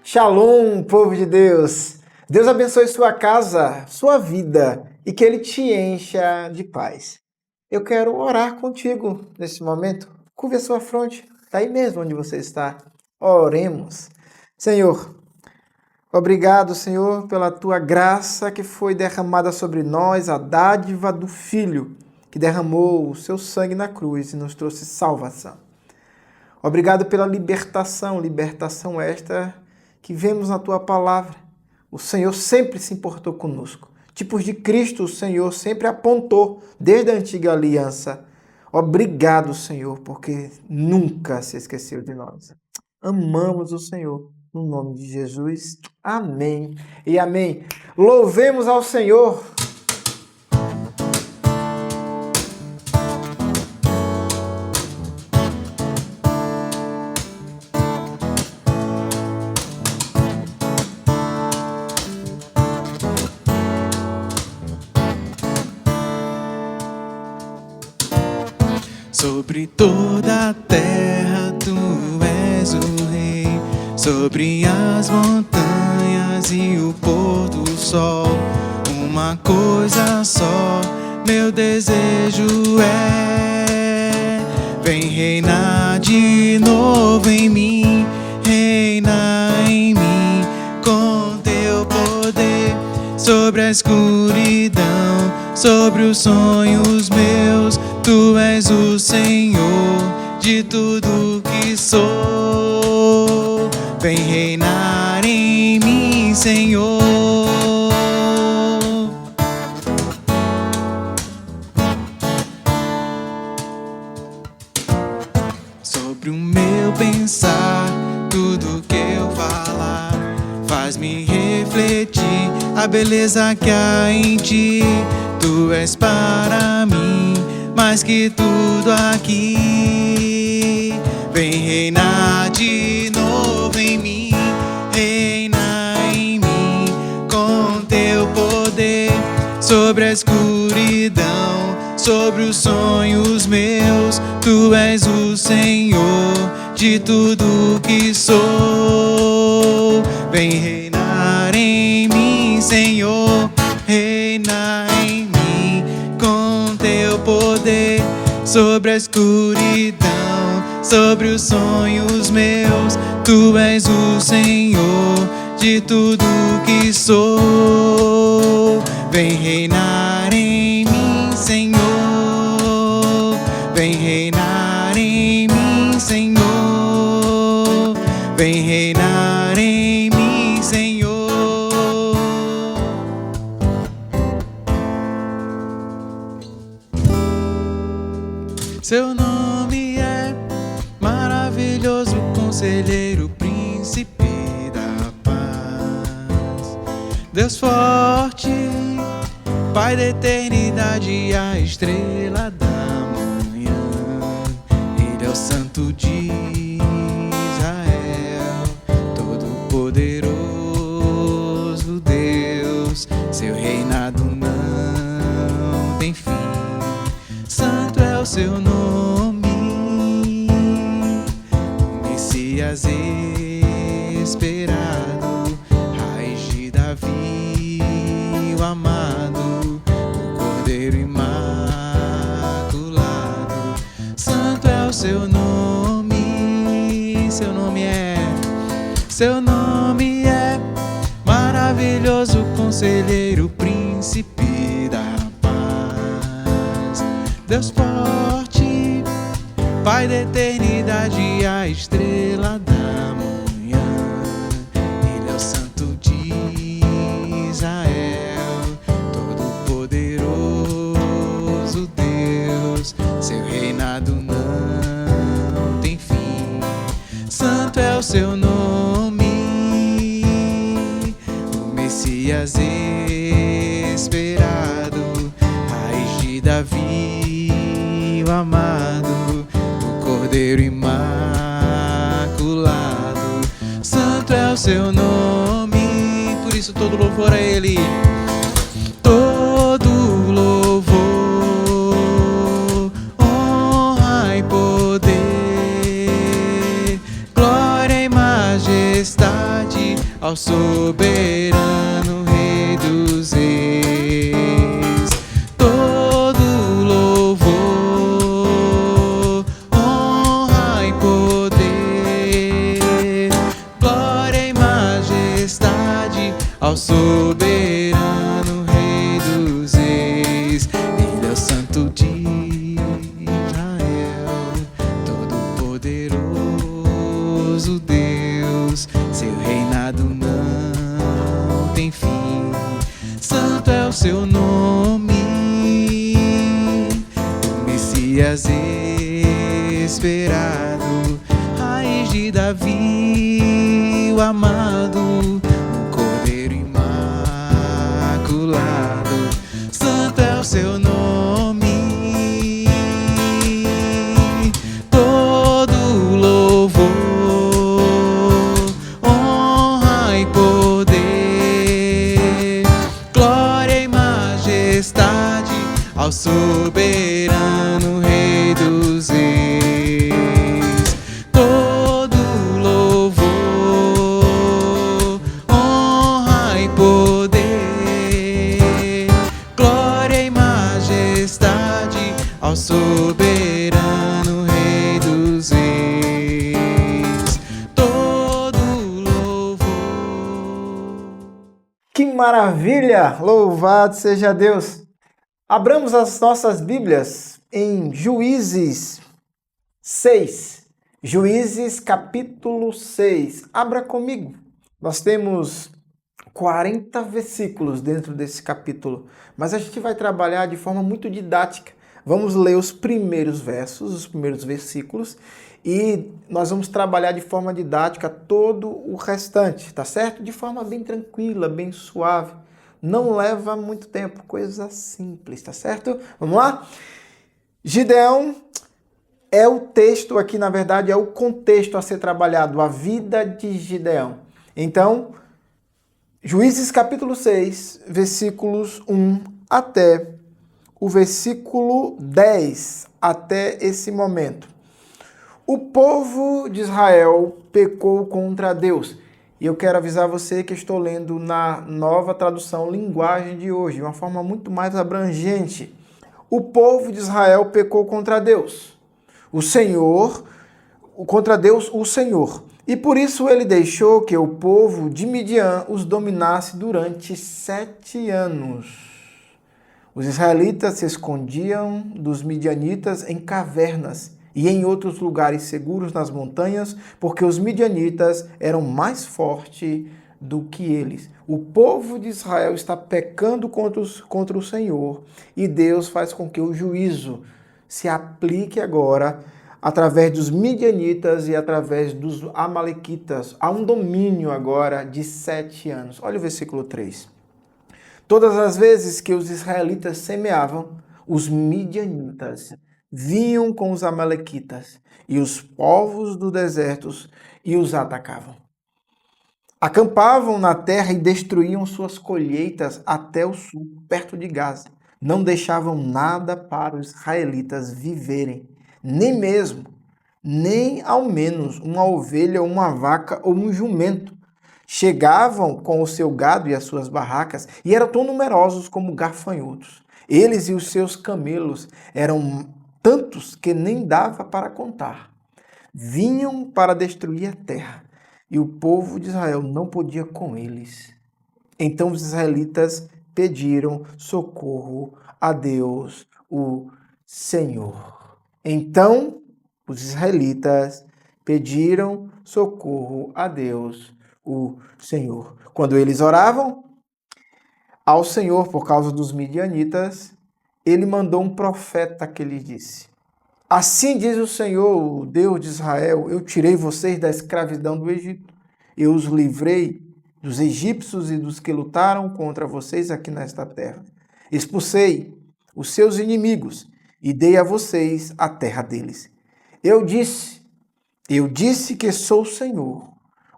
Shalom, povo de Deus! Deus abençoe sua casa, sua vida e que Ele te encha de paz. Eu quero orar contigo nesse momento. Curve a sua fronte, está aí mesmo onde você está. Oremos. Senhor, obrigado, Senhor, pela tua graça que foi derramada sobre nós, a dádiva do Filho que derramou o seu sangue na cruz e nos trouxe salvação. Obrigado pela libertação esta que vemos na tua palavra. O Senhor sempre se importou conosco. Tipos de Cristo o Senhor sempre apontou desde a antiga aliança. Obrigado, Senhor, porque nunca se esqueceu de nós. Amamos o Senhor. No nome de Jesus. Amém e amém. Louvemos ao Senhor. Sobre toda a terra tu és o rei, sobre as montanhas e o pôr do sol. Uma coisa só, meu desejo é: vem reinar de novo em mim, reina em mim com teu poder. Sobre a escuridão, sobre os sonhos meus, tu és o Senhor de tudo que sou. Vem reinar em mim, Senhor. Sobre o meu pensar, tudo que eu falar, faz-me refletir a beleza que há em ti. Tu és para mim mais que tudo aqui. Vem reinar de novo em mim, reina em mim com teu poder. Sobre a escuridão, sobre os sonhos meus, tu és o Senhor de tudo que sou. Vem reinar em mim, Senhor, reina em mim com teu poder. Sobre a escuridão, sobre os sonhos meus, tu és o Senhor de tudo que sou. Vem reinar em mim, Senhor. Vem reinar em mim, Senhor. Vem reinar em mim, Senhor. Seu nome é maravilhoso, conselheiro, príncipe da paz. Deus forte, Pai da eternidade, a estrela da manhã. Ele é o Santo de Israel, todo-poderoso Deus. Seu reinado não tem fim. Santo é o seu nome, o Messias esperado, raiz de Davi, o amado, o Cordeiro imaculado. Santo é o seu nome, seu nome é maravilhoso, conselheiro, príncipe da paz. Deus forte, Pai da eternidade, a estrela da manhã. Ele é o Santo de Israel, todo-poderoso Deus. Seu reinado não tem fim. Santo é o seu nome, o Messias esperado, raiz de Davi, o amado, o Cordeiro imaculado. Santo é o seu nome, por isso todo louvor a Ele. Todo louvor, honra e poder ao soberano Rei dos Reis. Todo louvor, honra e poder, glória e majestade ao soberano Rei dos Reis. Ele é o Santo de Israel, Todo-Poderoso Deus. Seu reinado não tem fim, santo é o seu nome. O Messias esperado, raiz de Davi, o amado, o Cordeiro imaculado. Santo é o seu nome. Todo louvor, honra e poder, glória e majestade ao soberano Rei dos Reis. Todo louvor, honra e poder, glória e majestade ao soberano Rei dos Reis. Todo louvor. Que maravilha! Louvado seja Deus! Abramos as nossas Bíblias em Juízes 6. Juízes capítulo 6. Abra comigo. Nós temos 40 versículos dentro desse capítulo, mas a gente vai trabalhar de forma muito didática. Vamos ler os primeiros versos, os primeiros versículos, e nós vamos trabalhar de forma didática todo o restante, tá certo? De forma bem tranquila, bem suave. Não leva muito tempo, coisa simples, tá certo? Vamos lá? Gideão é o texto aqui, na verdade, é o contexto a ser trabalhado, a vida de Gideão. Então, Juízes capítulo 6, versículos 1 até o versículo 10, até esse momento. O povo de Israel pecou contra Deus. E eu quero avisar você que estou lendo na Nova Tradução Linguagem de hoje, de uma forma muito mais abrangente. O povo de Israel pecou contra Deus. Contra Deus, o Senhor. E por isso ele deixou que o povo de Midian os dominasse durante 7 anos. Os israelitas se escondiam dos midianitas em cavernas e em outros lugares seguros nas montanhas, porque os midianitas eram mais fortes do que eles. O povo de Israel está pecando contra o Senhor, e Deus faz com que o juízo se aplique agora através dos midianitas e através dos amalequitas. Há um domínio agora de 7 anos. Olha o versículo 3. Todas as vezes que os israelitas semeavam, os midianitas vinham com os amalequitas e os povos do deserto e os atacavam. Acampavam na terra e destruíam suas colheitas até o sul, perto de Gaza. Não deixavam nada para os israelitas viverem, nem ao menos uma ovelha, uma vaca ou um jumento. Chegavam com o seu gado e as suas barracas e eram tão numerosos como gafanhotos. Eles e os seus camelos eram tantos que nem dava para contar. Vinham para destruir a terra e o povo de Israel não podia com eles. Então os israelitas pediram socorro a Deus, o Senhor. Então os israelitas pediram socorro a Deus, o Senhor. Quando eles oravam ao Senhor por causa dos midianitas, ele mandou um profeta que lhes disse: assim diz o Senhor, o Deus de Israel, eu tirei vocês da escravidão do Egito. Eu os livrei dos egípcios e dos que lutaram contra vocês aqui nesta terra. Expulsei os seus inimigos e dei a vocês a terra deles. Eu disse que sou o Senhor,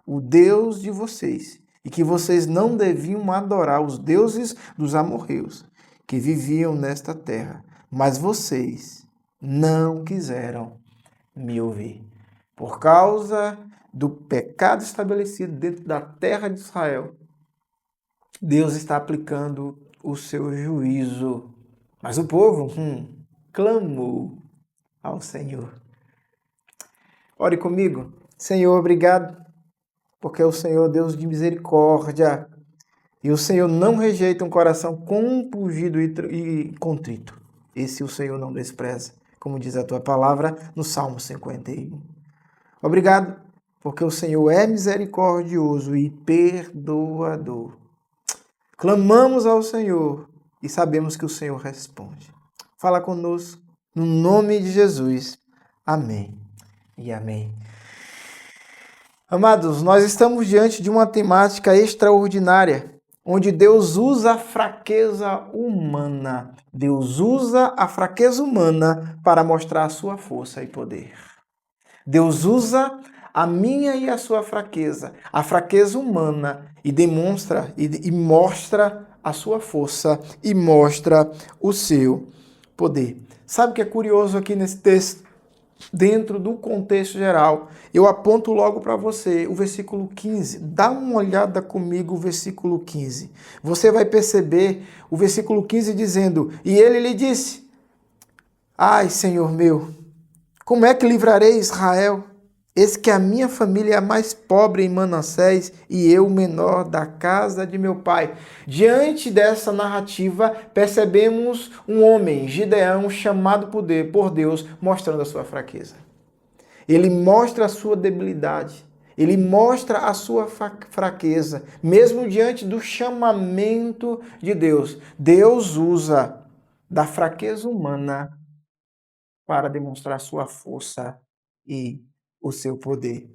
o Deus de vocês, e que vocês não deviam adorar os deuses dos amorreus que viviam nesta terra. Mas vocês não quiseram me ouvir. Por causa do pecado estabelecido dentro da terra de Israel, Deus está aplicando o seu juízo. Mas o povo clamou ao Senhor. Ore comigo. Senhor, obrigado, porque o Senhor é Deus de misericórdia. E o Senhor não rejeita um coração compungido e contrito. Esse o Senhor não despreza, como diz a tua palavra no Salmo 51. Obrigado, porque o Senhor é misericordioso e perdoador. Clamamos ao Senhor e sabemos que o Senhor responde. Fala conosco, no nome de Jesus. Amém e amém. Amados, nós estamos diante de uma temática extraordinária, onde Deus usa a fraqueza humana. Deus usa a fraqueza humana para mostrar a sua força e poder. Deus usa a minha e a sua fraqueza, a fraqueza humana, e demonstra e mostra a sua força e mostra o seu poder. Sabe o que é curioso aqui nesse texto? Dentro do contexto geral, eu aponto logo para você o versículo 15. Dá uma olhada comigo o versículo 15. Você vai perceber o versículo 15 dizendo: E ele lhe disse: Ai, Senhor meu, como é que livrarei Israel? Eis que a minha família é a mais pobre em Manassés e eu o menor da casa de meu pai. Diante dessa narrativa, percebemos um homem, Gideão, chamado por Deus, mostrando a sua fraqueza. Ele mostra a sua debilidade. Ele mostra a sua fraqueza. Mesmo diante do chamamento de Deus, Deus usa da fraqueza humana para demonstrar sua força e o seu poder.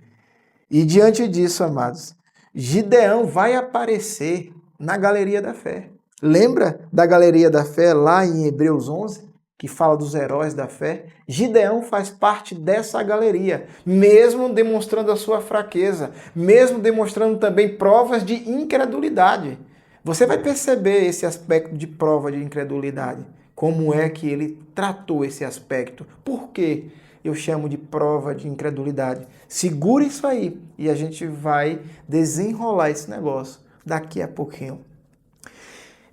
E diante disso, amados, Gideão vai aparecer na galeria da fé. Lembra da galeria da fé lá em Hebreus 11, que fala dos heróis da fé? Gideão faz parte dessa galeria, mesmo demonstrando a sua fraqueza, mesmo demonstrando também provas de incredulidade. Você vai perceber esse aspecto de prova de incredulidade. Como é que ele tratou esse aspecto? Por quê? Eu chamo de prova de incredulidade. Segura isso aí e a gente vai desenrolar esse negócio daqui a pouquinho.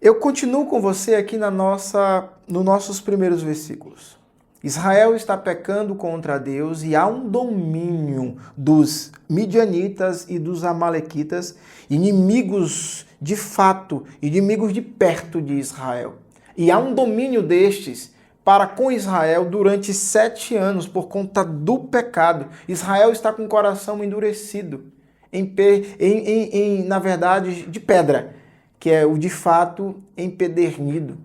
Eu continuo com você aqui nos nossos primeiros versículos. Israel está pecando contra Deus e há um domínio dos midianitas e dos amalequitas, inimigos de fato, inimigos de perto de Israel. E há um domínio destes para com Israel durante 7 anos por conta do pecado. Israel está com o coração endurecido, na verdade, de pedra, que é o de fato empedernido.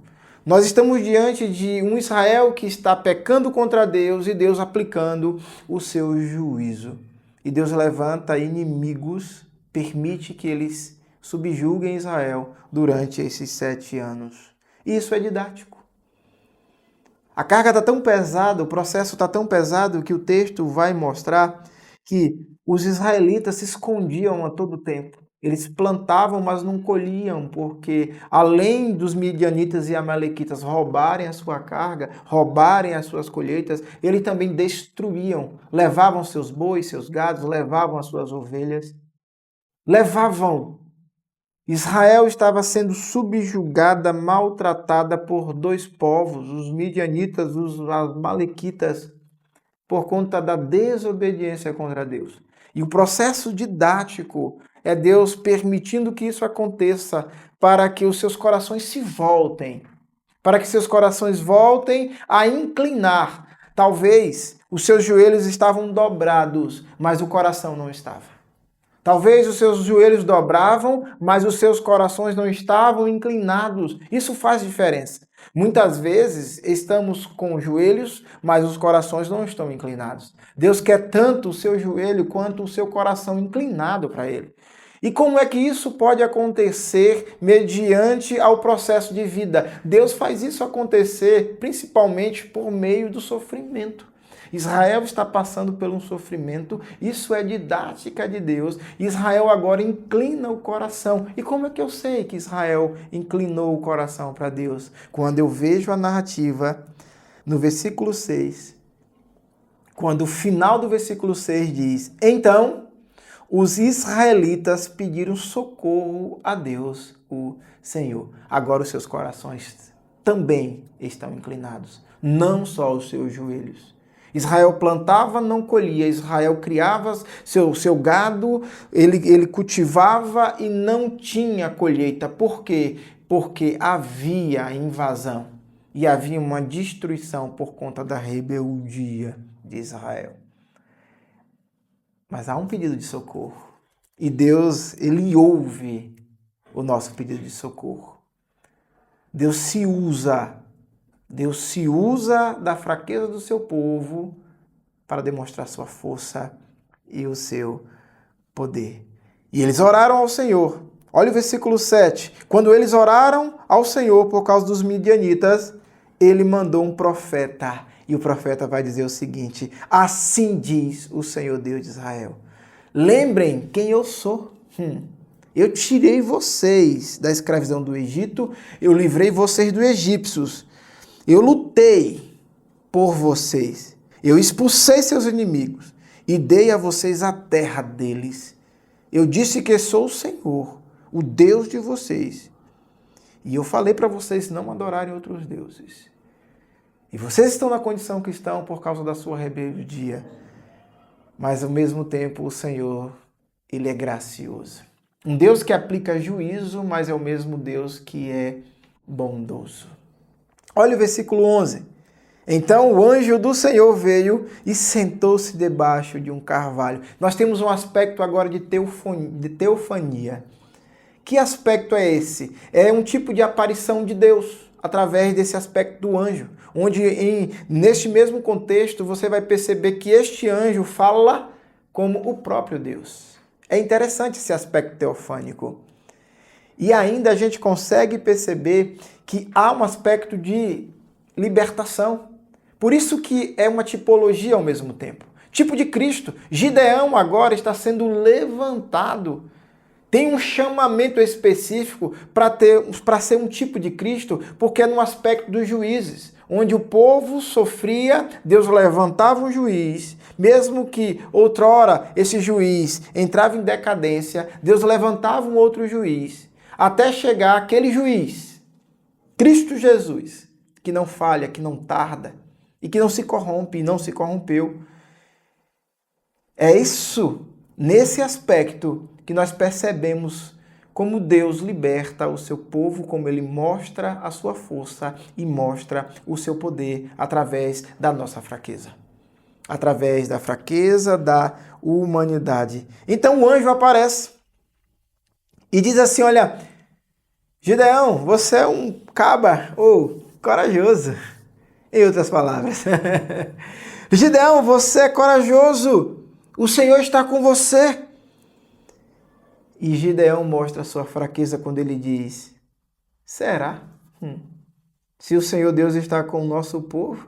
Nós estamos diante de um Israel que está pecando contra Deus e Deus aplicando o seu juízo. E Deus levanta inimigos, permite que eles subjuguem Israel durante esses 7 anos. Isso é didático. A carga está tão pesada, o processo está tão pesado que o texto vai mostrar que os israelitas se escondiam a todo tempo. Eles plantavam, mas não colhiam, porque além dos midianitas e amalequitas roubarem a sua carga, roubarem as suas colheitas, eles também destruíam, levavam seus bois, seus gados, levavam as suas ovelhas, levavam. Israel estava sendo subjugada, maltratada por 2 povos, os midianitas, os amalequitas, por conta da desobediência contra Deus. E o processo didático é Deus permitindo que isso aconteça para que os seus corações se voltem, para que seus corações voltem a inclinar. Talvez os seus joelhos estavam dobrados, mas o coração não estava. Talvez os seus joelhos dobravam, mas os seus corações não estavam inclinados. Isso faz diferença. Muitas vezes estamos com joelhos, mas os corações não estão inclinados. Deus quer tanto o seu joelho quanto o seu coração inclinado para Ele. E como é que isso pode acontecer mediante ao processo de vida? Deus faz isso acontecer principalmente por meio do sofrimento. Israel está passando por um sofrimento, isso é didática de Deus. Israel agora inclina o coração. E como é que eu sei que Israel inclinou o coração para Deus? Quando eu vejo a narrativa no versículo 6, quando o final do versículo 6 diz: Então os israelitas pediram socorro a Deus, o Senhor. Agora os seus corações também estão inclinados, não só os seus joelhos. Israel plantava, não colhia. Israel criava seu gado, ele cultivava e não tinha colheita. Por quê? Porque havia invasão e havia uma destruição por conta da rebeldia de Israel. Mas há um pedido de socorro. E Deus, ele ouve o nosso pedido de socorro. Deus se usa da fraqueza do seu povo para demonstrar sua força e o seu poder. E eles oraram ao Senhor. Olha o versículo 7. Quando eles oraram ao Senhor por causa dos midianitas, ele mandou um profeta. E o profeta vai dizer o seguinte: assim diz o Senhor Deus de Israel. Lembrem quem eu sou. Eu tirei vocês da escravidão do Egito, eu livrei vocês dos egípcios. Eu lutei por vocês. Eu expulsei seus inimigos e dei a vocês a terra deles. Eu disse que sou o Senhor, o Deus de vocês. E eu falei para vocês não adorarem outros deuses. E vocês estão na condição que estão por causa da sua rebeldia. Mas ao mesmo tempo o Senhor, ele é gracioso. Um Deus que aplica juízo, mas é o mesmo Deus que é bondoso. Olha o versículo 11. Então o anjo do Senhor veio e sentou-se debaixo de um carvalho. Nós temos um aspecto agora de teofania. Que aspecto é esse? É um tipo de aparição de Deus, através desse aspecto do anjo. Onde, neste mesmo contexto, você vai perceber que este anjo fala como o próprio Deus. É interessante esse aspecto teofânico. E ainda a gente consegue perceber que há um aspecto de libertação. Por isso que é uma tipologia ao mesmo tempo. Tipo de Cristo. Gideão agora está sendo levantado. Tem um chamamento específico para ser um tipo de Cristo, porque é no aspecto dos juízes, onde o povo sofria, Deus levantava um juiz, mesmo que outrora esse juiz entrava em decadência, Deus levantava um outro juiz, até chegar aquele juiz, Cristo Jesus, que não falha, que não tarda, e que não se corrompe e não se corrompeu. É isso, nesse aspecto, que nós percebemos como Deus liberta o seu povo, como ele mostra a sua força e mostra o seu poder através da nossa fraqueza. Através da fraqueza da humanidade. Então o anjo aparece e diz assim, olha, Gideão, você é um caba ou corajoso. Em outras palavras. Gideão, você é corajoso. O Senhor está com você. E Gideão mostra a sua fraqueza quando ele diz, será? Se o Senhor Deus está com o nosso povo,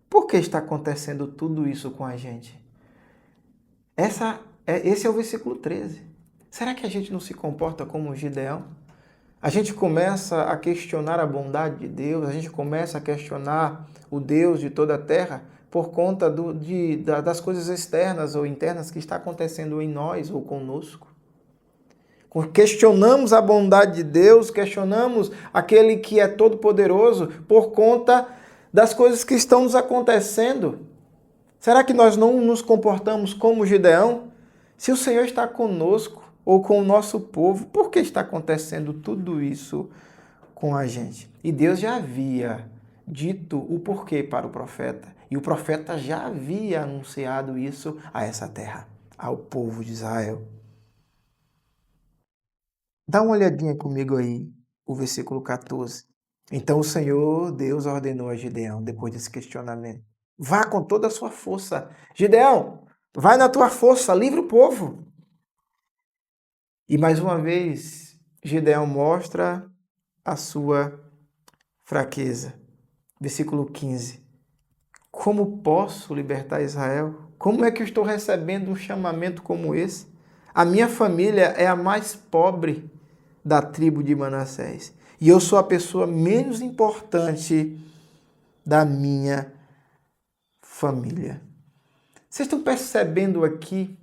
por que está acontecendo tudo isso com a gente? Esse é o versículo 13. Será que a gente não se comporta como Gideão? A gente começa a questionar a bondade de Deus, a gente começa a questionar o Deus de toda a terra por conta das coisas externas ou internas que está acontecendo em nós ou conosco. Questionamos a bondade de Deus, questionamos aquele que é todo-poderoso por conta das coisas que estão nos acontecendo. Será que nós não nos comportamos como Gideão? Se o Senhor está conosco ou com o nosso povo, por que está acontecendo tudo isso com a gente? E Deus já havia dito o porquê para o profeta. E o profeta já havia anunciado isso a essa terra, ao povo de Israel. Dá uma olhadinha comigo aí, o versículo 14. Então o Senhor Deus ordenou a Gideão, depois desse questionamento, vá com toda a sua força. Gideão, vai na tua força, livra o povo. E mais uma vez, Gideão mostra a sua fraqueza. Versículo 15. Como posso libertar Israel? Como é que eu estou recebendo um chamamento como esse? A minha família é a mais pobre da tribo de Manassés. E eu sou a pessoa menos importante da minha família. Vocês estão percebendo aqui?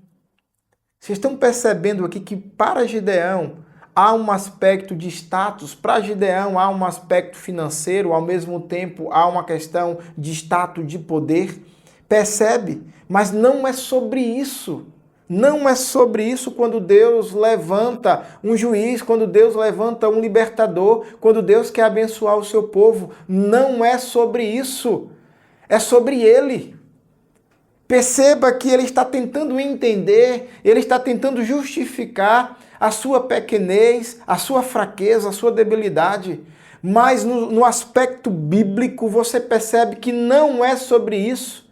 Vocês estão percebendo aqui que para Gideão há um aspecto de status, para Gideão há um aspecto financeiro, ao mesmo tempo há uma questão de status, de poder. Percebe? Mas não é sobre isso. Não é sobre isso quando Deus levanta um juiz, quando Deus levanta um libertador, quando Deus quer abençoar o seu povo. Não é sobre isso. É sobre Ele. Perceba que ele está tentando entender, ele está tentando justificar a sua pequenez, a sua fraqueza, a sua debilidade. Mas no aspecto bíblico você percebe que não é sobre isso.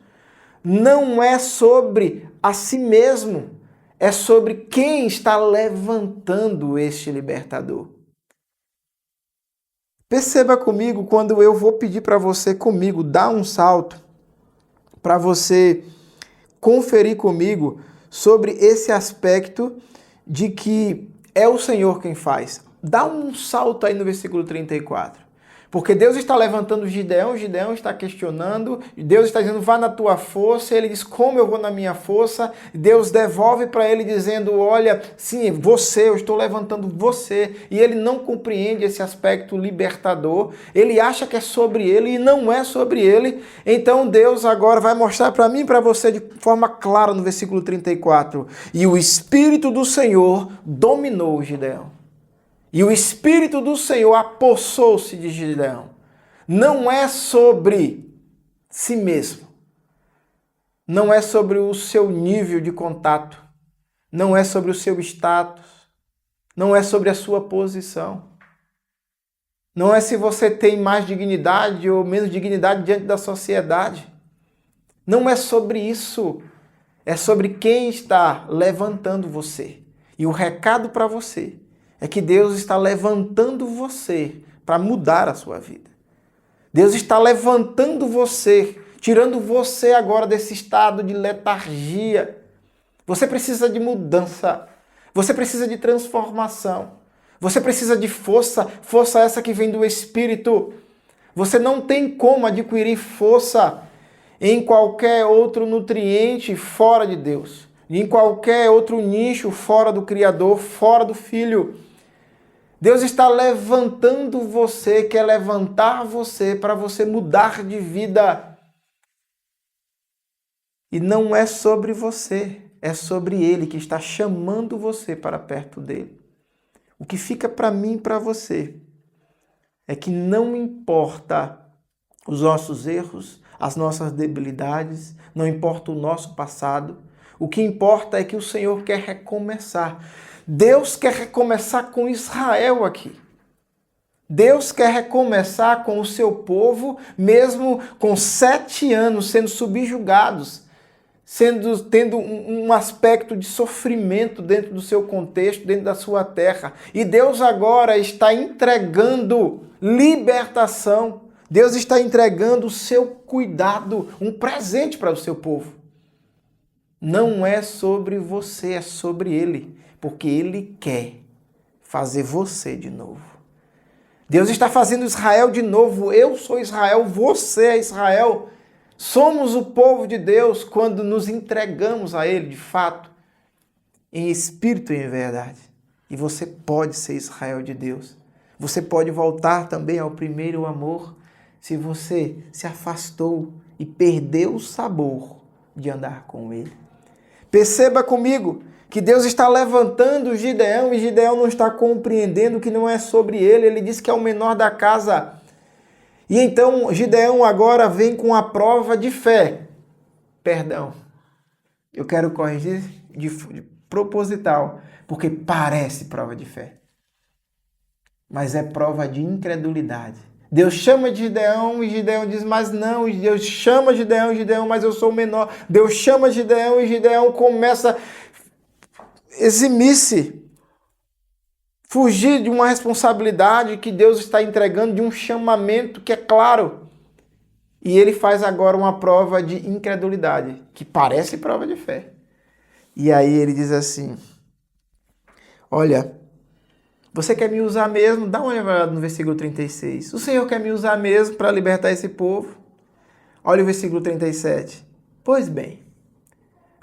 Não é sobre a si mesmo. É sobre quem está levantando este libertador. Perceba comigo quando eu vou pedir para você comigo dar um salto, para você conferir comigo sobre esse aspecto de que é o Senhor quem faz. Dá um salto aí no versículo 34. Porque Deus está levantando Gideão, Gideão está questionando, Deus está dizendo, vá na tua força, ele diz, como eu vou na minha força? Deus devolve para ele dizendo, olha, sim, você, eu estou levantando você, e ele não compreende esse aspecto libertador, ele acha que é sobre ele e não é sobre ele, então Deus agora vai mostrar para mim e para você de forma clara no versículo 34, e o Espírito do Senhor dominou Gideão. E o Espírito do Senhor apossou-se de Gideão. Não é sobre si mesmo. Não é sobre o seu nível de contato. Não é sobre o seu status. Não é sobre a sua posição. Não é se você tem mais dignidade ou menos dignidade diante da sociedade. Não é sobre isso. É sobre quem está levantando você. E o recado para você é que Deus está levantando você para mudar a sua vida. Deus está levantando você, tirando você agora desse estado de letargia. Você precisa de mudança. Você precisa de transformação. Você precisa de força, força essa que vem do Espírito. Você não tem como adquirir força em qualquer outro nutriente fora de Deus. Em qualquer outro nicho fora do Criador, fora do Filho. Deus está levantando você, quer levantar você para você mudar de vida. E não é sobre você, é sobre Ele que está chamando você para perto dele. O que fica para mim e para você é que não importa os nossos erros, as nossas debilidades, não importa o nosso passado, o que importa é que o Senhor quer recomeçar. Deus quer recomeçar com Israel aqui. Deus quer recomeçar com o seu povo, mesmo com 7 anos sendo subjugados, tendo um aspecto de sofrimento dentro do seu contexto, dentro da sua terra. E Deus agora está entregando libertação. Deus está entregando o seu cuidado, um presente para o seu povo. Não é sobre você, é sobre Ele. Porque Ele quer fazer você de novo. Deus está fazendo Israel de novo. Eu sou Israel, você é Israel. Somos o povo de Deus quando nos entregamos a Ele, de fato, em espírito e em verdade. E você pode ser Israel de Deus. Você pode voltar também ao primeiro amor se você se afastou e perdeu o sabor de andar com Ele. Perceba comigo que Deus está levantando Gideão e Gideão não está compreendendo que não é sobre ele. Ele diz que é o menor da casa. E então Gideão agora vem com a prova de fé. Perdão, eu quero corrigir de proposital, porque parece prova de fé. Mas é prova de incredulidade. Deus chama Gideão e Gideão diz, mas não. Deus chama Gideão e Gideão, mas eu sou o menor. Deus chama Gideão e Gideão começa eximir-se, fugir de uma responsabilidade que Deus está entregando, de um chamamento que é claro. E ele faz agora uma prova de incredulidade, que parece prova de fé. E aí ele diz assim, olha, você quer me usar mesmo? Dá uma olhada no versículo 36. O Senhor quer me usar mesmo para libertar esse povo? Olha o versículo 37. Pois bem,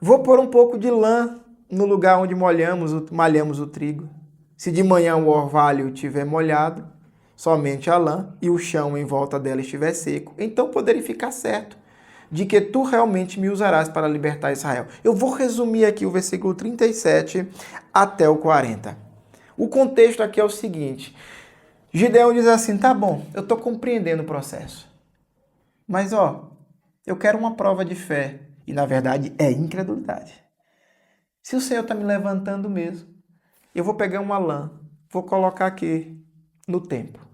vou pôr um pouco de lã no lugar onde malhamos o trigo. Se de manhã o orvalho estiver molhado, somente a lã, e o chão em volta dela estiver seco, então poderei ficar certo de que tu realmente me usarás para libertar Israel. Eu vou resumir aqui o versículo 37 até o 40. O contexto aqui é o seguinte: Gideão diz assim, tá bom, eu estou compreendendo o processo, mas eu quero uma prova de fé, e na verdade é incredulidade. Se o Senhor está me levantando mesmo, eu vou pegar uma lã, vou colocar aqui no templo.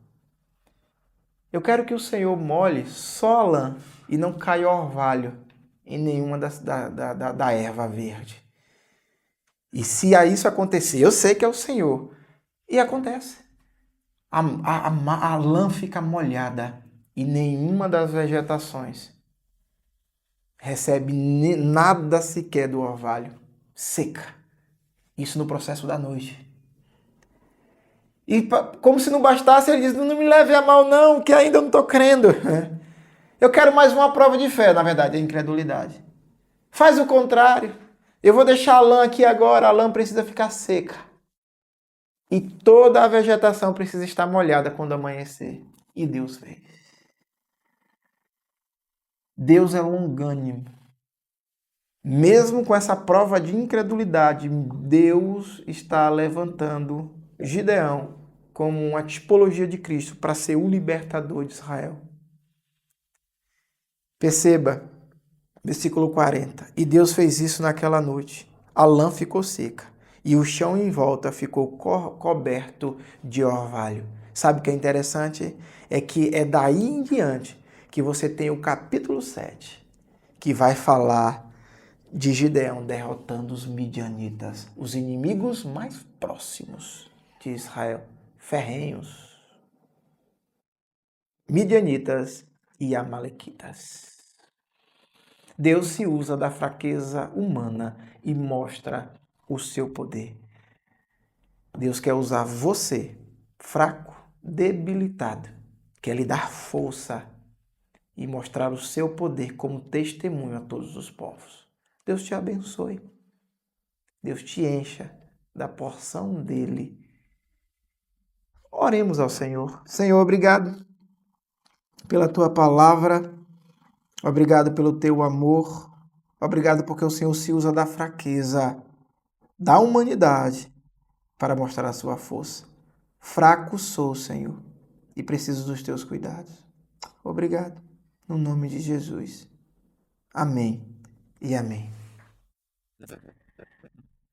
Eu quero que o Senhor molhe só a lã e não caia orvalho em nenhuma da erva verde. E se isso acontecer, eu sei que é o Senhor. E acontece. A lã fica molhada e nenhuma das vegetações recebe nada sequer do orvalho. Seca. Isso no processo da noite. E como se não bastasse, ele diz, não me leve a mal não, que ainda eu não estou crendo. Eu quero mais uma prova de fé, na verdade, é incredulidade. Faz o contrário. Eu vou deixar a lã aqui agora, a lã precisa ficar seca. E toda a vegetação precisa estar molhada quando amanhecer. E Deus fez. Deus é longânimo. Mesmo com essa prova de incredulidade, Deus está levantando Gideão como uma tipologia de Cristo para ser o libertador de Israel. Perceba, versículo 40. E Deus fez isso naquela noite. A lã ficou seca e o chão em volta ficou coberto de orvalho. Sabe o que é interessante? É que é daí em diante que você tem o capítulo 7, que vai falar de Gideão derrotando os midianitas, os inimigos mais próximos de Israel, ferrenhos, midianitas e amalequitas. Deus se usa da fraqueza humana e mostra o seu poder. Deus quer usar você, fraco, debilitado, quer lhe dar força e mostrar o seu poder como testemunho a todos os povos. Deus te abençoe. Deus te encha da porção dele. Oremos ao Senhor. Senhor, obrigado pela tua palavra. Obrigado pelo teu amor. Obrigado porque o Senhor se usa da fraqueza da humanidade para mostrar a sua força. Fraco sou, Senhor, e preciso dos teus cuidados. Obrigado. No nome de Jesus. Amém e amém.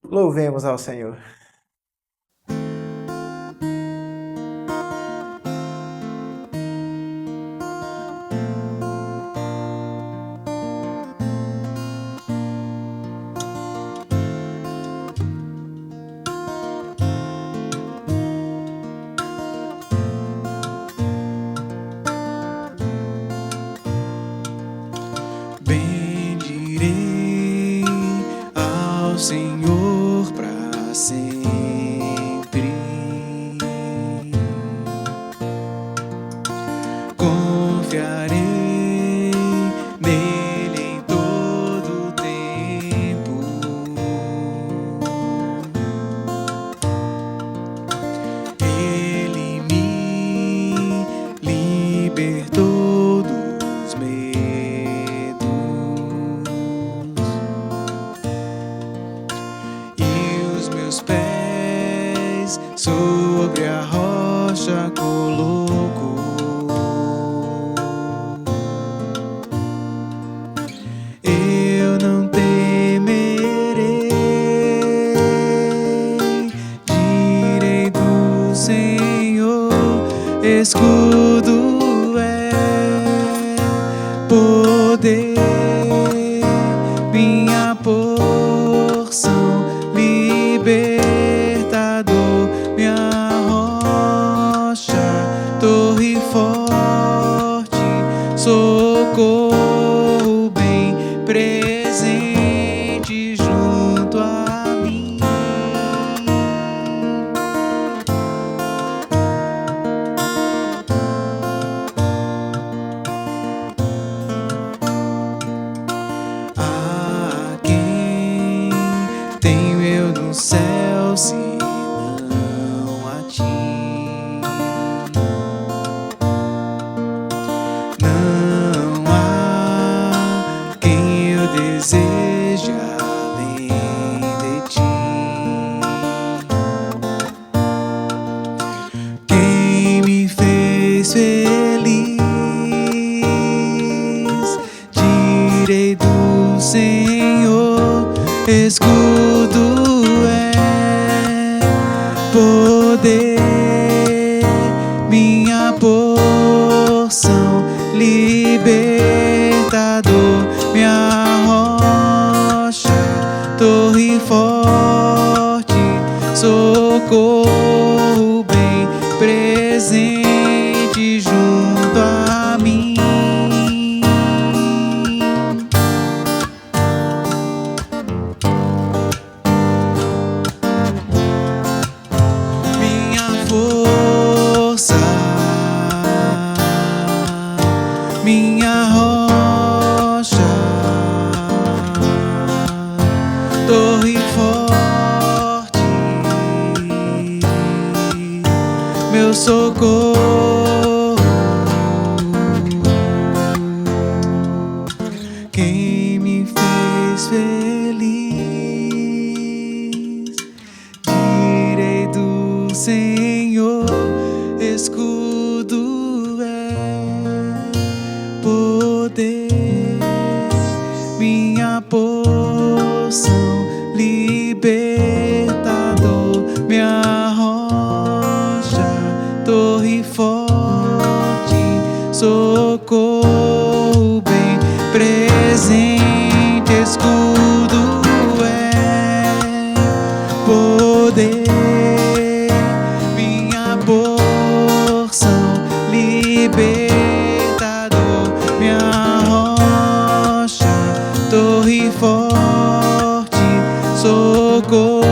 Louvemos ao Senhor. Bendirei ao Senhor para sempre. Confiarei nele em todo tempo. Ele me libertou dos medos e os meus pés sobre a rocha colocou. Eu não temerei, direi do Senhor, escudo é poder, minha porção, libertador, minha rocha, torre forte, socorro bem presente junto a mim. A quem céu senão a ti. Não há quem eu deseje além de ti. Quem me fez feliz, tirei do Senhor, escudo é poder, minha porção, libertador, minha rocha, torre forte, socorro bem presente junto a mim. Minha força, minha rocha, torre forte, meu socorro. Quem me fez feliz, tirei do Senhor, escudo é poder, minha porção, libertador, minha rocha, torre forte, socorro bem presente, escudo é poder, minha porção, libertador, minha rocha, torre forte, socorro